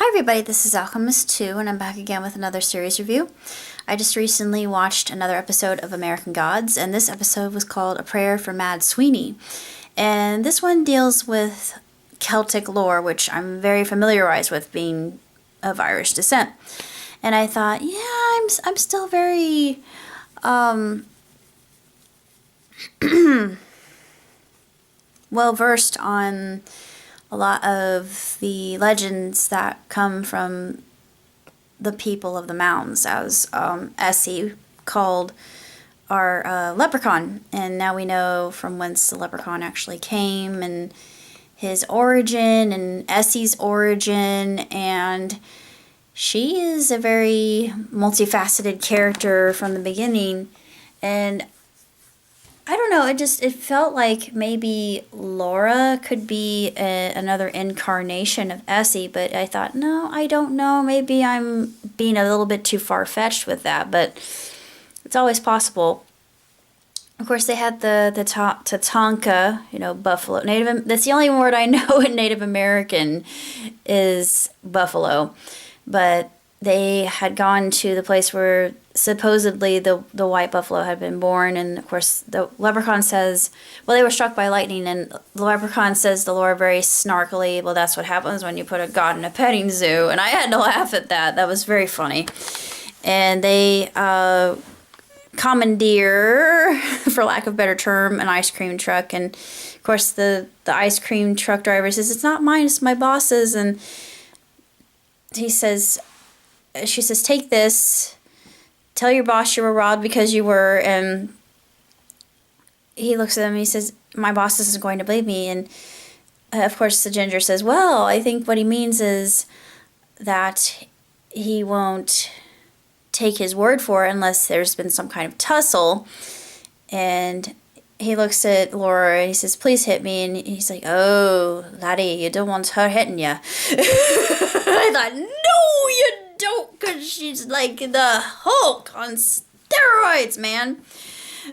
Hi everybody, this is Alchemist2 and I'm back again with another series review. I just recently watched another episode of American Gods, and this episode was called A Prayer for Mad Sweeney. And this one deals with Celtic lore, which I'm very familiarized with, being of Irish descent. And I thought, yeah, I'm still very well versed on a lot of the legends that come from the people of the mountains, as Essie called our Leprechaun. And now we know from whence the Leprechaun actually came, and his origin, and Essie's origin, and she is a very multifaceted character from the beginning. And I don't know, it felt like maybe Laura could be another incarnation of Essie, but I thought, no, I don't know, maybe I'm being a little bit too far-fetched with that, but it's always possible. Of course, they had the Tatanka, buffalo. That's the only word I know in Native American is buffalo, but they had gone to the place where supposedly the white buffalo had been born, and of course the leprechaun says, well, they were struck by lightning, and the leprechaun says to Laura very snarkily, well, that's what happens when you put a god in a petting zoo. And I had to laugh at that. That was very funny. And they commandeer, for lack of a better term, an ice cream truck, and of course the ice cream truck driver says, it's not mine, it's my boss's. And she says, take this, tell your boss you were robbed because you were. And he looks at him and he says, my boss isn't going to believe me. And of course the ginger says, well, I think what he means is that he won't take his word for it unless there's been some kind of tussle. And he looks at Laura and he says, please hit me. And he's like, oh, laddie, you don't want her hitting you. I thought, no, you don't, because she's like the Hulk on steroids, man.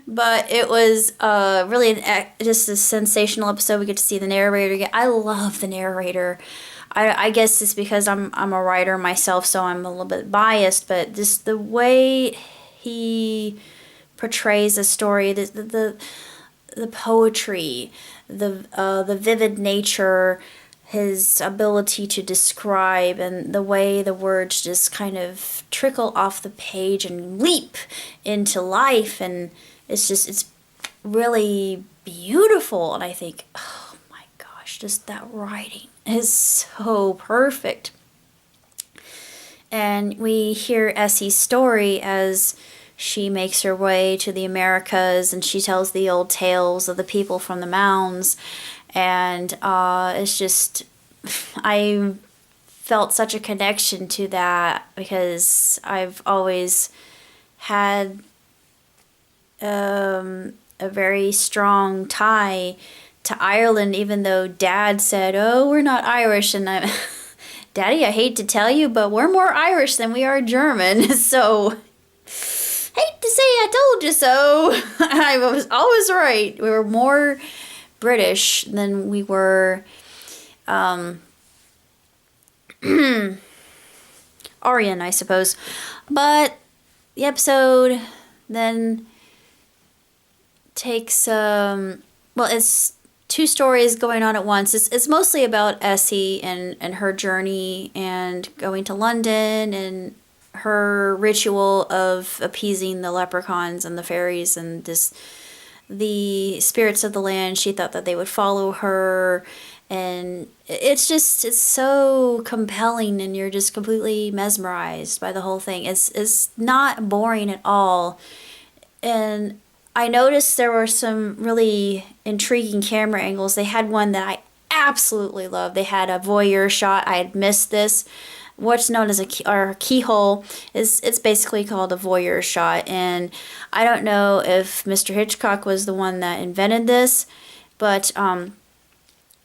But it was really just a sensational episode. We get to see the narrator again. I love the narrator. I guess it's because I'm a writer myself, so I'm a little bit biased, but just the way he portrays a story, the poetry, the vivid nature, his ability to describe, and the way the words just kind of trickle off the page and leap into life, and it's really beautiful. And I think, oh my gosh, just that writing is so perfect. And we hear Essie's story as she makes her way to the Americas, and she tells the old tales of the people from the mounds. And it's just, I felt such a connection to that because I've always had a very strong tie to Ireland, even though Dad said, oh, we're not Irish. And I'm, Daddy, I hate to tell you, but we're more Irish than we are German. So, hate to say I told you so. I was always right. We were more British than we were Aryan, I suppose. But the episode then takes it's two stories going on at once. It's mostly about Essie and her journey and going to London and her ritual of appeasing the leprechauns and the fairies and the spirits of the land. She thought that they would follow her, and it's so compelling, and you're just completely mesmerized by the whole thing. It's not boring at all. And I noticed there were some really intriguing camera angles. They had one that I absolutely loved. They had a voyeur shot. I had missed this. What's known as a keyhole it's basically called a voyeur shot, and I don't know if Mr. Hitchcock was the one that invented this, but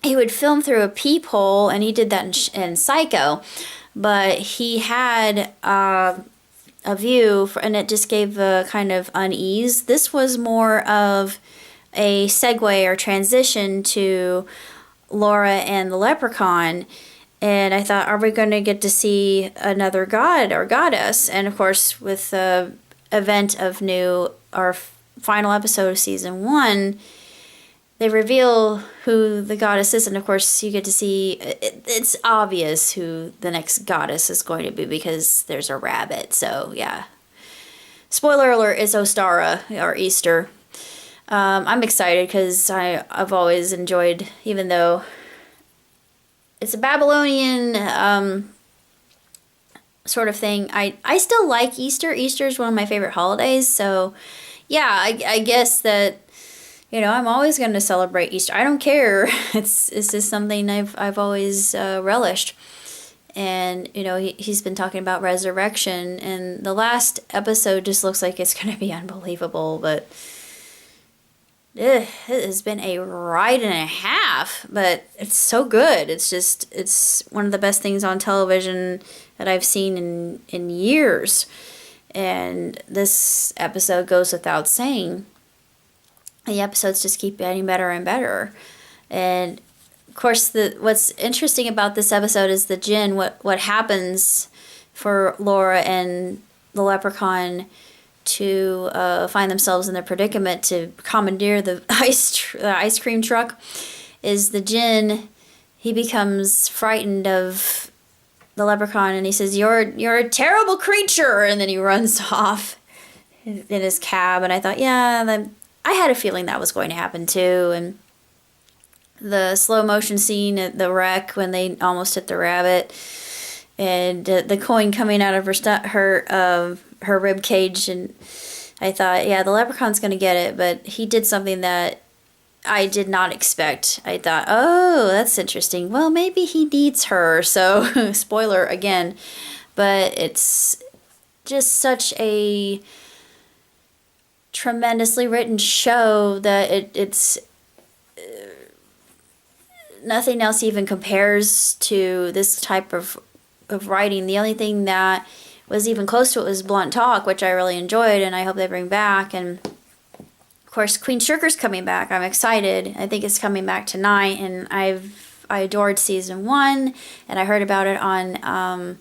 he would film through a peephole, and he did that in Psycho, but he had a view and it just gave a kind of unease. This was more of a segue or transition to Laura and the Leprechaun. And I thought, are we going to get to see another god or goddess? And of course, with the event of our final episode of season 1, they reveal who the goddess is. And of course, you get to see, it's obvious who the next goddess is going to be because there's a rabbit. So yeah. Spoiler alert, it's Ostara, or Easter. I'm excited because I've always enjoyed, even though it's a Babylonian sort of thing, I still like Easter. Easter is one of my favorite holidays. So yeah, I guess that, I'm always going to celebrate Easter. I don't care. It's just something I've always relished. And, he's been talking about resurrection, and the last episode just looks like it's going to be unbelievable, but it has been a ride and a half, but it's so good. It's one of the best things on television that I've seen in years. And this episode goes without saying. The episodes just keep getting better and better. And of course, what's interesting about this episode is the djinn. What happens for Laura and the Leprechaun to find themselves in the predicament to commandeer the ice cream truck is the djinn. He becomes frightened of the Leprechaun, and he says, "You're a terrible creature," and then he runs off in his cab. And I thought, yeah, I had a feeling that was going to happen too. And the slow motion scene at the wreck when they almost hit the rabbit, and the coin coming out of her rib cage, and I thought, yeah, the Leprechaun's gonna get it, but he did something that I did not expect. I thought, oh, that's interesting. Well, maybe he needs her. So spoiler again, but it's just such a tremendously written show that it's nothing else even compares to this type of writing. The only thing that was even close to it was Blunt Talk, which I really enjoyed, and I hope they bring back. And of course, Queen Sugar's coming back. I'm excited. I think it's coming back tonight, and I adored season 1, and I heard about it on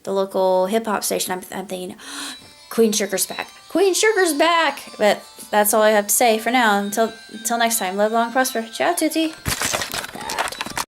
the local hip hop station. I'm thinking, Queen Sugar's back. Queen Sugar's back. But that's all I have to say for now. Until next time. Live long, prosper. Ciao, tutti.